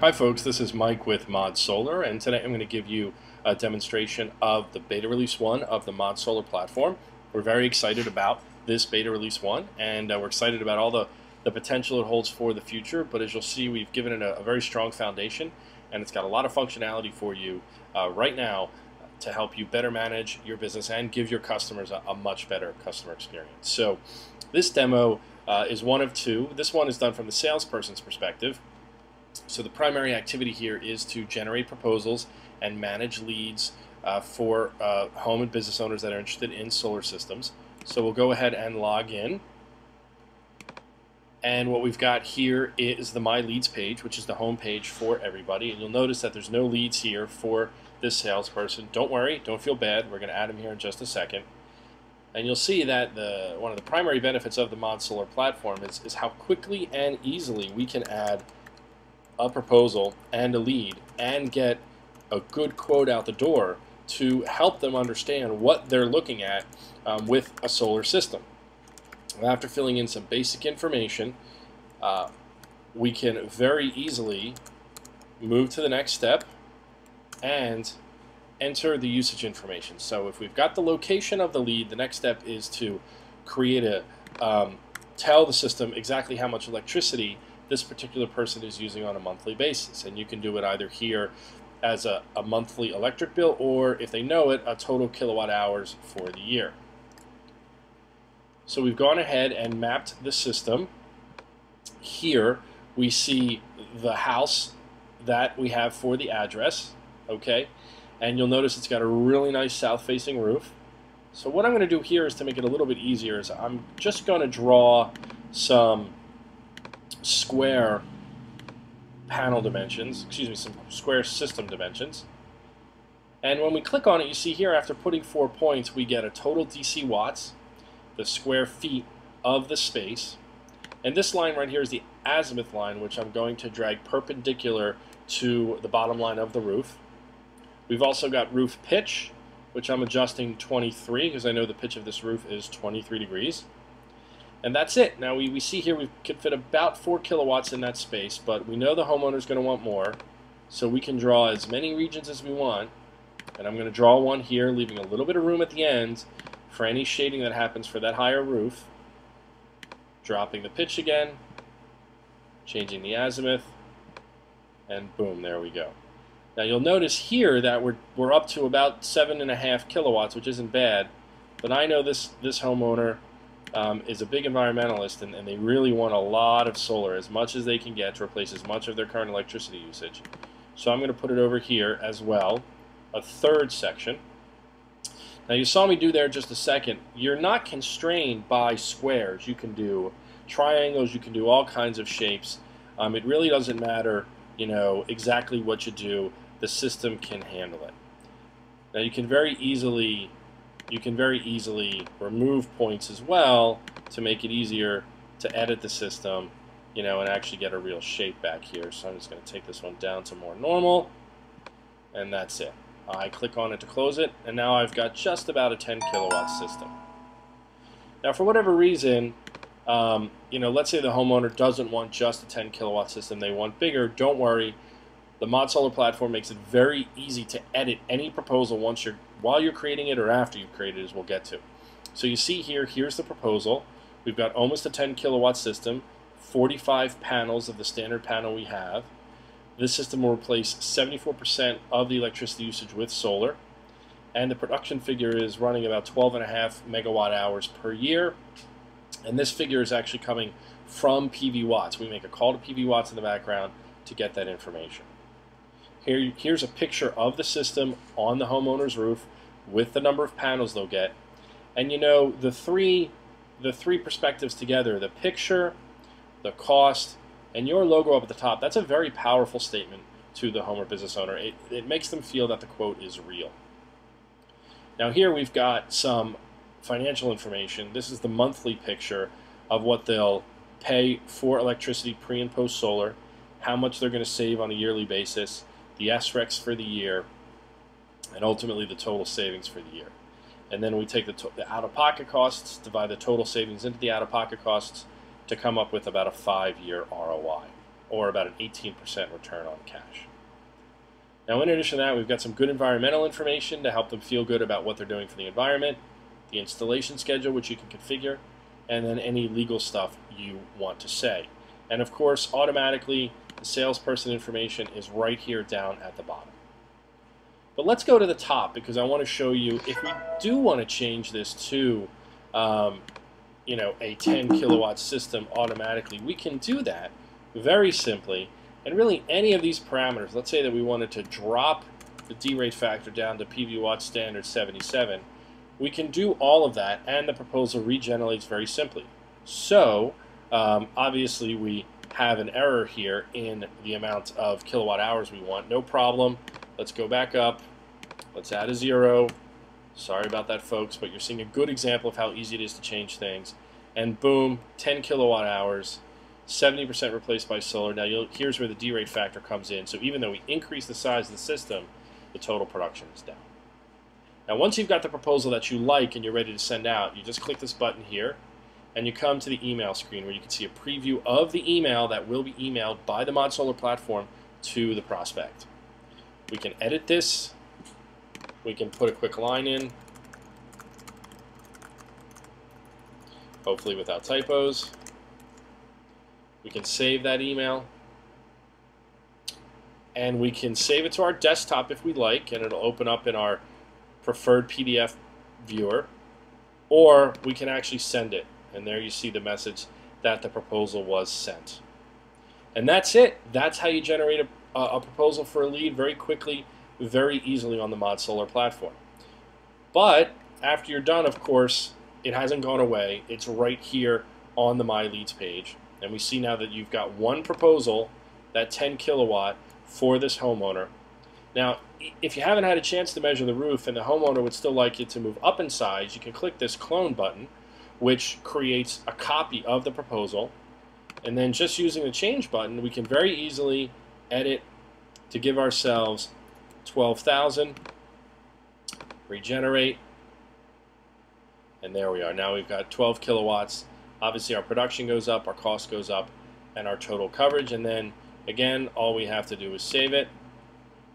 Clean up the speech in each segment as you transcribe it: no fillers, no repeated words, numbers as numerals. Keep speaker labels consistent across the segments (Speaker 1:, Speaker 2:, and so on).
Speaker 1: Hi folks, this is Mike with ModSolar, and today I'm going to give you a demonstration of the beta release 1 of the ModSolar platform. We're very excited about this beta release 1, and we're excited about all the potential it holds for the future, but as you'll see, we've given it a very strong foundation, and it's got a lot of functionality for you right now to help you better manage your business and give your customers a much better customer experience. So this demo is one of two. This one is done from the salesperson's perspective. So the primary activity here is to generate proposals and manage leads for home and business owners that are interested in solar systems. So we'll go ahead and log in. And what we've got here is the My Leads page, which is the home page for everybody. And you'll notice that there's no leads here for this salesperson. Don't worry, don't feel bad. We're going to add them here in just a second. And you'll see that one of the primary benefits of the ModSolar platform is how quickly and easily we can add a proposal and a lead and get a good quote out the door to help them understand what they're looking at with a solar system. After filling in some basic information, we can very easily move to the next step and enter the usage information. So if we've got the location of the lead, the next step is to create tell the system exactly how much electricity this particular person is using on a monthly basis. And you can do it either here as a monthly electric bill, or if they know it, a total kilowatt hours for the year. So we've gone ahead and mapped the system. Here we see the house that we have for the address, okay? And you'll notice it's got a really nice south-facing roof. So what I'm going to do here is to make it a little bit easier is I'm just going to draw some square panel dimensions, some square system dimensions. And when we click on it, you see here after putting 4 points, we get a total DC watts, the square feet of the space, and this line right here is the azimuth line, which I'm going to drag perpendicular to the bottom line of the roof. We've also got roof pitch, which I'm adjusting 23 because I know the pitch of this roof is 23 degrees. And that's it. Now we see here we can fit about 4 kilowatts in that space, but we know the homeowner's going to want more, so we can draw as many regions as we want. And I'm going to draw one here, leaving a little bit of room at the end for any shading that happens for that higher roof. Dropping the pitch again, changing the azimuth, and boom, there we go. Now you'll notice here that we're up to about 7.5 kilowatts, which isn't bad, but I know this homeowner is a big environmentalist, and they really want a lot of solar, as much as they can get to replace as much of their current electricity usage. So I'm going to put it over here as well, a third section. Now you saw me do there just a second. You're not constrained by squares. You can do triangles, you can do all kinds of shapes. It really doesn't matter, exactly what you do. The system can handle it. Now you can very easily remove points as well to make it easier to edit the system, and actually get a real shape back here. So I'm just going to take this one down to more normal, and that's it. I click on it to close it, and now I've got just about a 10 kilowatt system. Now for whatever reason, let's say the homeowner doesn't want just a 10 kilowatt system, they want bigger. Don't worry. The ModSolar platform makes it very easy to edit any proposal while you're creating it or after you've created it, as we'll get to. So you see here's the proposal. We've got almost a 10 kilowatt system, 45 panels of the standard panel we have. This system will replace 74% of the electricity usage with solar, and the production figure is running about 12.5 megawatt hours per year. And this figure is actually coming from PV watts. We make a call to PV watts in the background to get that information. Here's a picture of the system on the homeowner's roof with the number of panels they'll get. And the three perspectives together, the picture, the cost, and your logo up at the top, that's a very powerful statement to the home or business owner. It makes them feel that the quote is real. Now here we've got some financial information. This is the monthly picture of what they'll pay for electricity pre and post solar, how much they're going to save on a yearly basis, the SRECs for the year, and ultimately the total savings for the year. And then we take the out-of-pocket costs, divide the total savings into the out-of-pocket costs to come up with about a 5-year ROI. or about an 18% return on cash. Now, in addition to that, we've got some good environmental information to help them feel good about what they're doing for the environment, the installation schedule, which you can configure, and then any legal stuff you want to say. And of course, automatically, the salesperson information is right here down at the bottom. But let's go to the top, because I want to show you if we do want to change this to a 10 kilowatt system automatically, we can do that very simply. And really any of these parameters, let's say that we wanted to drop the D-rate factor down to PV watt standard 77, we can do all of that, and the proposal regenerates very simply. So obviously we have an error here in the amount of kilowatt hours we want. No problem. Let's go back up. Let's add a 0. Sorry about that, folks, but you're seeing a good example of how easy it is to change things. And boom, 10 kilowatt hours, 70% replaced by solar. Now here's where the D-rate factor comes in. So even though we increase the size of the system, the total production is down. Now once you've got the proposal that you like and you're ready to send out, you just click this button here, and you come to the email screen where you can see a preview of the email that will be emailed by the ModSolar platform to the prospect. We can edit this. We can put a quick line in, hopefully without typos. We can save that email, and we can save it to our desktop if we like, and it'll open up in our preferred PDF viewer, or we can actually send it, and there you see the message that the proposal was sent. And that's it. That's how you generate a proposal for a lead very quickly, very easily on the ModSolar platform. But after you're done, of course, it hasn't gone away. It's right here on the My Leads page. And we see now that you've got one proposal, that 10 kilowatt, for this homeowner. Now, if you haven't had a chance to measure the roof and the homeowner would still like you to move up in size, you can click this clone button, which creates a copy of the proposal. And then just using the change button, we can very easily edit to give ourselves 12,000, regenerate, and there we are. Now we've got 12 kilowatts. Obviously our production goes up, our cost goes up, and our total coverage. And then again, all we have to do is save it,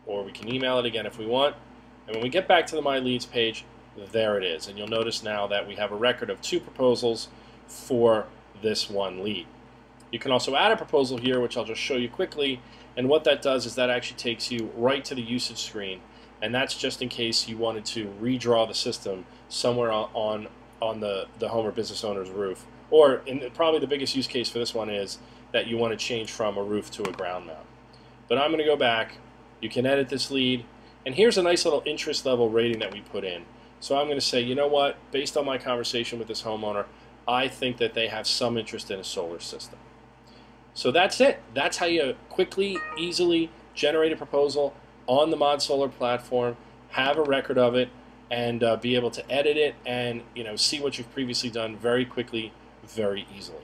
Speaker 1: or we can email it again if we want. And when we get back to the My Leads page, there it is. And you'll notice now that we have a record of 2 proposals for this one lead. You can also add a proposal here, which I'll just show you quickly. And what that does is that actually takes you right to the usage screen. And that's just in case you wanted to redraw the system somewhere on the home or business owner's roof. Or probably the biggest use case for this one is that you want to change from a roof to a ground mount. But I'm going to go back. You can edit this lead. And here's a nice little interest level rating that we put in. So I'm going to say, you know what, based on my conversation with this homeowner, I think that they have some interest in a solar system. So that's it. That's how you quickly, easily generate a proposal on the ModSolar platform, have a record of it, and be able to edit it and see what you've previously done very quickly, very easily.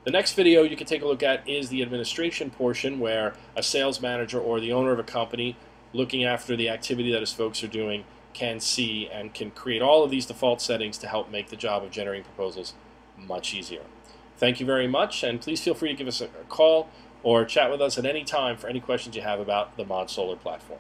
Speaker 1: The next video you can take a look at is the administration portion, where a sales manager or the owner of a company looking after the activity that his folks are doing can see and can create all of these default settings to help make the job of generating proposals much easier. Thank you very much, and please feel free to give us a call or chat with us at any time for any questions you have about the ModSolar platform.